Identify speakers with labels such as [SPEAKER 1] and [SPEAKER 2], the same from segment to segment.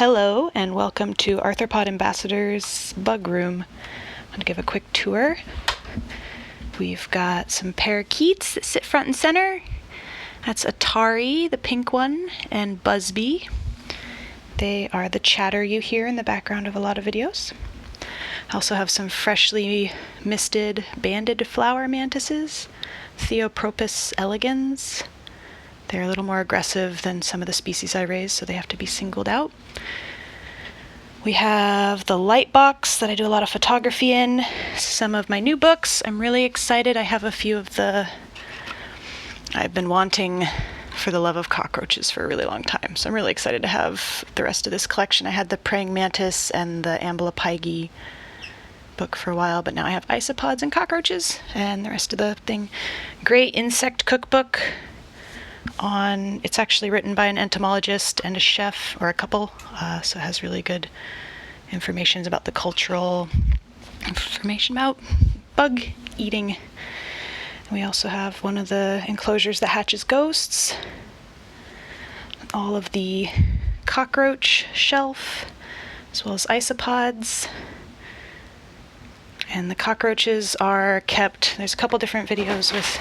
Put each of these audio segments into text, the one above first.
[SPEAKER 1] Hello and welcome to Arthropod Ambassador's Bug Room. I'm going to give a quick tour. We've got some parakeets that sit front and center. That's Atari, the pink one, and Busby. They are the chatter you hear in the background of a lot of videos. I also have some freshly misted banded flower mantises, Theopropus elegans. They're a little more aggressive than some of the species I raise, so they have to be singled out. We have the Lightbox that I do a lot of photography in, some of my new books. I'm really excited. I have a few of I've been wanting For the Love of Cockroaches for a really long time, so I'm really excited to have the rest of this collection. I had the Praying Mantis and the Amblypyge book for a while, but now I have isopods and cockroaches and the rest of the thing. Great insect cookbook. It's actually written by an entomologist and a chef, or a couple, so it has really good information about the cultural information about bug eating. And we also have one of the enclosures that hatches ghosts, all of the cockroach shelf, as well as isopods. And the cockroaches are kept, there's a couple different videos with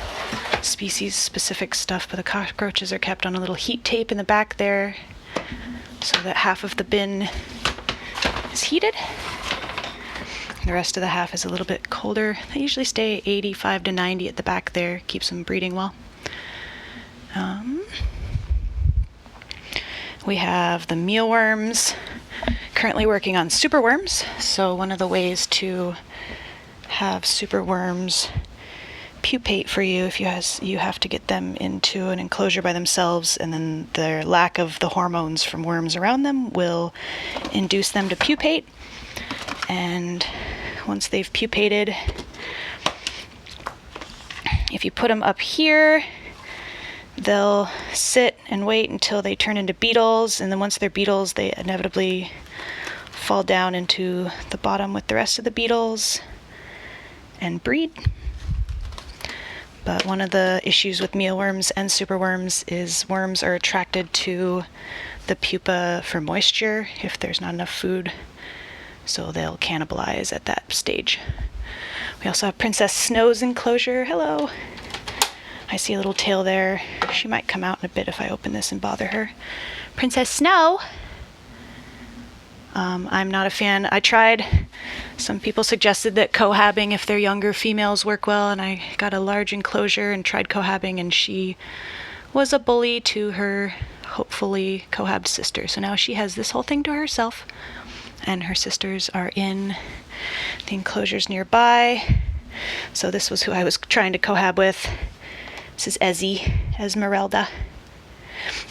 [SPEAKER 1] species-specific stuff, but the cockroaches are kept on a little heat tape in the back there so that half of the bin is heated. The rest of the half is a little bit colder. They usually stay 85 to 90 at the back there, keeps them breeding well. We have the mealworms, currently working on superworms. So one of the ways to have superworms pupate for you, if you have to get them into an enclosure by themselves, and then their lack of the hormones from worms around them will induce them to pupate. And once they've pupated, if you put them up here, they'll sit and wait until they turn into beetles, and then once they're beetles, they inevitably fall down into the bottom with the rest of the beetles and breed. But one of the issues with mealworms and superworms is worms are attracted to the pupa for moisture if there's not enough food, so they'll cannibalize at that stage. We also have Princess Snow's enclosure. Hello. I see a little tail there. She might come out in a bit if I open this and bother her. Princess Snow. I'm not a fan. I tried. Some people suggested that cohabbing if they're younger females work well, and I got a large enclosure and tried cohabbing, and she was a bully to her hopefully cohabbed sister. So now she has this whole thing to herself, and her sisters are in the enclosures nearby. So this was who I was trying to cohab with. This is Esmeralda.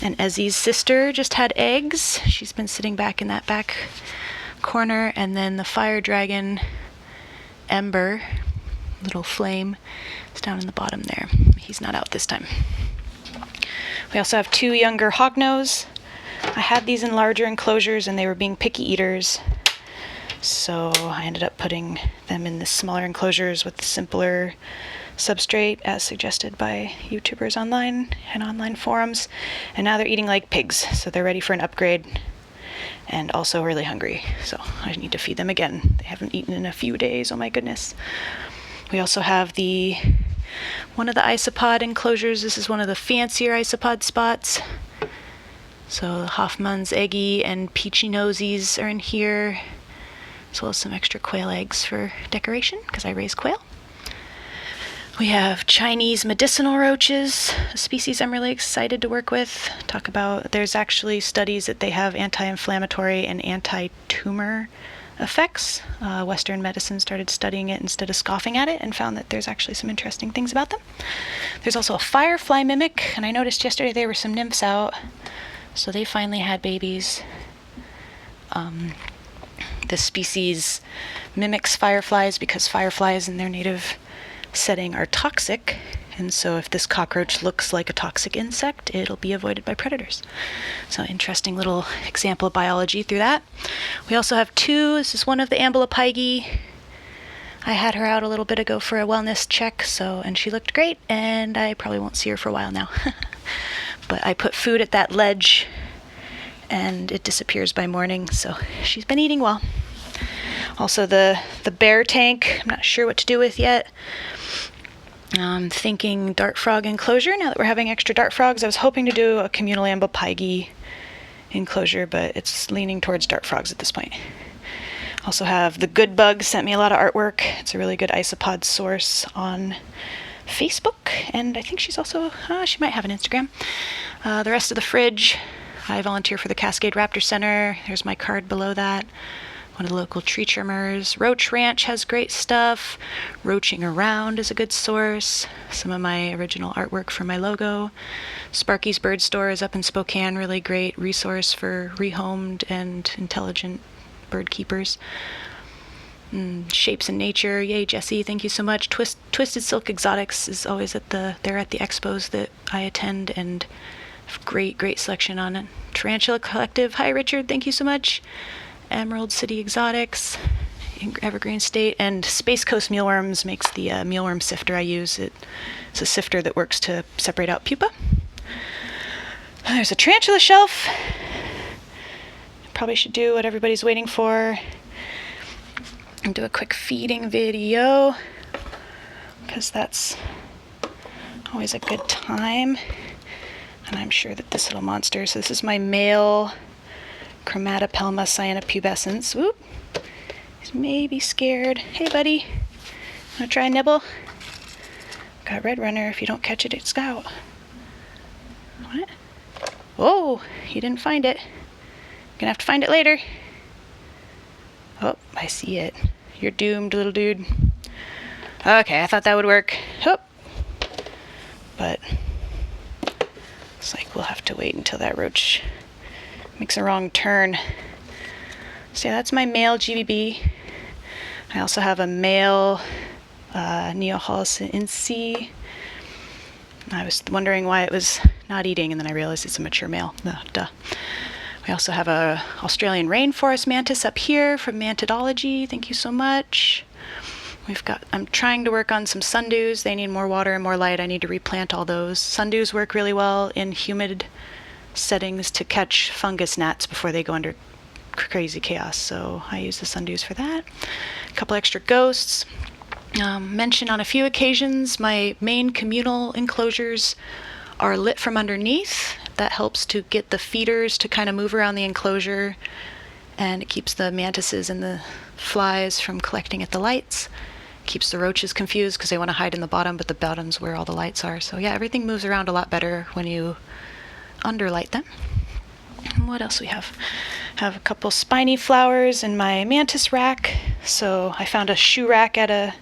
[SPEAKER 1] And Ezzy's sister just had eggs. She's been sitting back in that back corner. And then the fire dragon, Ember, little flame, is down in the bottom there. He's not out this time. We also have two younger Hognose. I had these in larger enclosures and they were being picky eaters. So I ended up putting them in the smaller enclosures with simpler substrate as suggested by YouTubers online and online forums, and now they're eating like pigs, so they're ready for an upgrade and also really hungry, so I need to feed them again. They haven't eaten in a few days. Oh my goodness. We also have one of the isopod enclosures. This is one of the fancier isopod spots, so Hoffman's Eggy and Peachy Nosies are in here, as well as some extra quail eggs for decoration because I raise quail. We have Chinese medicinal roaches, a species I'm really excited to work with. There's actually studies that they have anti-inflammatory and anti-tumor effects. Western medicine started studying it instead of scoffing at it and found that there's actually some interesting things about them. There's also a firefly mimic, and I noticed yesterday there were some nymphs out, so they finally had babies. This species mimics fireflies because fireflies in their native setting are toxic, and so if this cockroach looks like a toxic insect, it'll be avoided by predators. So interesting little example of biology through that. We also have two. This is one of the Amblypyge. I had her out a little bit ago for a wellness check, and she looked great, and I probably won't see her for a while now. But I put food at that ledge and it disappears by morning, so she's been eating well. Also the bear tank, I'm not sure what to do with yet. I'm thinking dart frog enclosure now that we're having extra dart frogs. I was hoping to do a communal amblypyge enclosure, but it's leaning towards dart frogs at this point. Also have the Good Bug sent me a lot of artwork. It's a really good isopod source on Facebook, and I think she's also, she might have an Instagram. The rest of the fridge, I volunteer for the Cascade Raptor Center. There's my card below that. One of the local tree trimmers. Roach Ranch has great stuff. Roaching Around is a good source. Some of my original artwork for my logo. Sparky's Bird Store is up in Spokane, really great resource for rehomed and intelligent bird keepers. Shapes in Nature, yay Jesse, thank you so much. Twisted Silk Exotics is always they're at the expos that I attend, and great selection on it. Tarantula Collective, hi Richard, thank you so much. Emerald City Exotics, Evergreen State, and Space Coast Mealworms makes the mealworm sifter I use. It's a sifter that works to separate out pupa. There's a tarantula shelf. Probably should do what everybody's waiting for and do a quick feeding video, because that's always a good time. And I'm sure that this little monster, so this is my male Chromatopelma cyanopubescens. Oop, he's maybe scared. Hey buddy, wanna try a nibble? Got red runner, if you don't catch it, it's out. What? Whoa, you didn't find it. Gonna have to find it later. Oh, I see it. You're doomed, little dude. Okay, I thought that would work. Oh. But it's like we'll have to wait until that roach makes a wrong turn. So yeah, that's my male GVB. I also have a male Neohalcyon. I was wondering why it was not eating, and then I realized it's a mature male. Duh. We also have a Australian rainforest mantis up here from Mantidology. Thank you so much. I'm trying to work on some sundews. They need more water and more light. I need to replant all those. Sundews work really well in humid settings to catch fungus gnats before they go under crazy chaos. So I use the sundews for that. A couple extra ghosts. Mentioned on a few occasions, my main communal enclosures are lit from underneath. That helps to get the feeders to kind of move around the enclosure, and it keeps the mantises and the flies from collecting at the lights. Keeps the roaches confused because they want to hide in the bottom, but the bottom's where all the lights are. So yeah, everything moves around a lot better when you underlight them. And what else we have? Have a couple spiny flowers in my Mantis Rack. So I found a shoe rack at a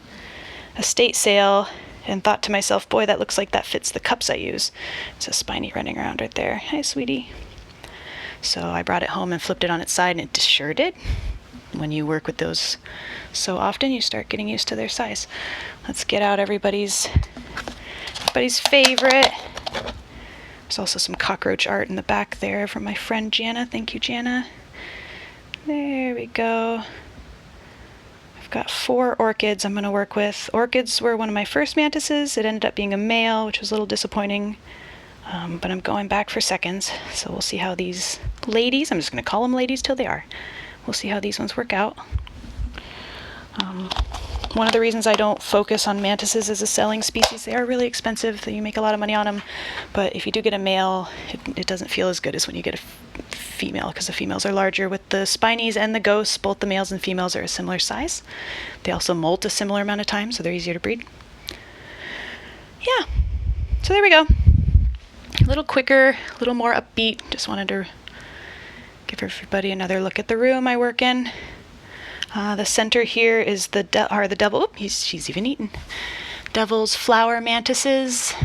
[SPEAKER 1] estate sale and thought to myself, boy, that looks like that fits the cups I use. It's a spiny running around right there. Hi, sweetie. So I brought it home and flipped it on its side, and it sure did. When you work with those so often, you start getting used to their size. Let's get out everybody's favorite. There's also some cockroach art in the back there from my friend Jana. Thank you, Jana. There we go. I've got 4 orchids I'm going to work with. Orchids were one of my first mantises. It ended up being a male, which was a little disappointing. But I'm going back for seconds. So we'll see how these ladies, I'm just going to call them ladies till they are. We'll see how these ones work out. One of the reasons I don't focus on mantises as a selling species, they are really expensive. You make a lot of money on them. But if you do get a male, it doesn't feel as good as when you get a female, because the females are larger. With the spinies and the ghosts, both the males and females are a similar size. They also molt a similar amount of time, so they're easier to breed. Yeah, so there we go. A little quicker, a little more upbeat. Just wanted to give everybody another look at the room I work in. The center here is the devil. Oop, she's even eaten. Devil's flower mantises.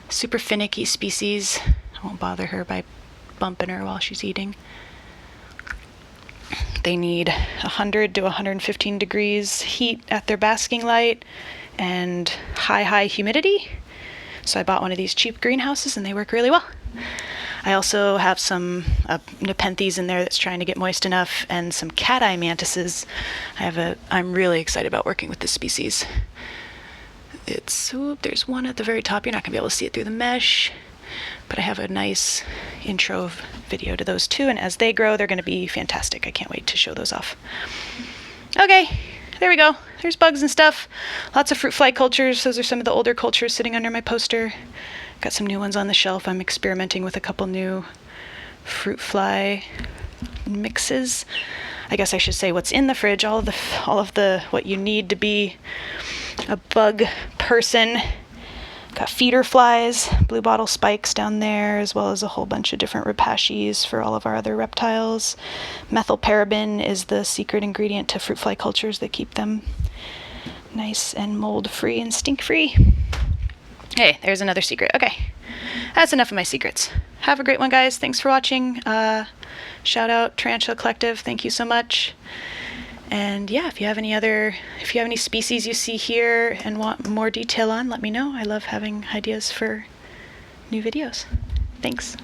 [SPEAKER 1] Super finicky species. I won't bother her by bumping her while she's eating. They need 100 to 115 degrees heat at their basking light and high humidity. So I bought one of these cheap greenhouses and they work really well. I also have some Nepenthes in there that's trying to get moist enough, and some cat-eye mantises. I'm really excited about working with this species. There's one at the very top. You're not going to be able to see it through the mesh. But I have a nice intro video to those too, and as they grow, they're going to be fantastic. I can't wait to show those off. Okay, there we go. There's bugs and stuff. Lots of fruit fly cultures. Those are some of the older cultures sitting under my poster. Got some new ones on the shelf. I'm experimenting with a couple new fruit fly mixes. I guess I should say what's in the fridge. All of the what you need to be a bug person. Got feeder flies, blue bottle spikes down there, as well as a whole bunch of different Repashes for all of our other reptiles. Methylparaben is the secret ingredient to fruit fly cultures that keep them nice and mold-free and stink-free. Hey, there's another secret. Okay, that's enough of my secrets. Have a great one, guys. Thanks for watching. Shout out Tarantula Collective. Thank you so much. And yeah, if you have any species you see here and want more detail on, let me know. I love having ideas for new videos. Thanks.